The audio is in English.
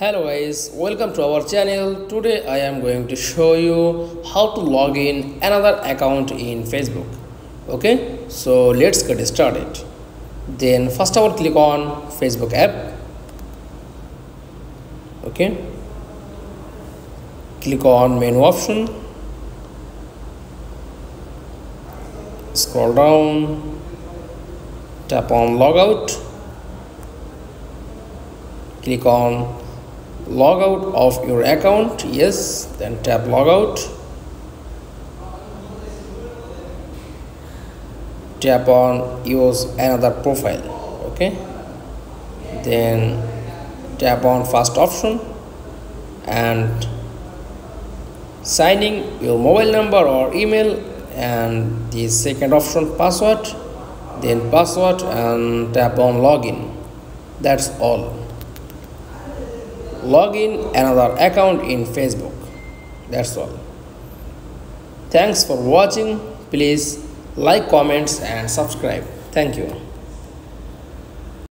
Hello guys, welcome to our channel. Today I am going to show you how to log in another account in Facebook. Okay, so let's get started. Then first of all click on Facebook app. Okay, click on menu option, scroll down, tap on logout, click on logout of your account. Yes, then tap logout, tap on use another profile. Okay, then tap on first option and signing your mobile number or email, and the second option password, then password, and tap on login. That's all. Log in another account in Facebook. That's all. Thanks for watching. Please like, comments and subscribe. Thank you.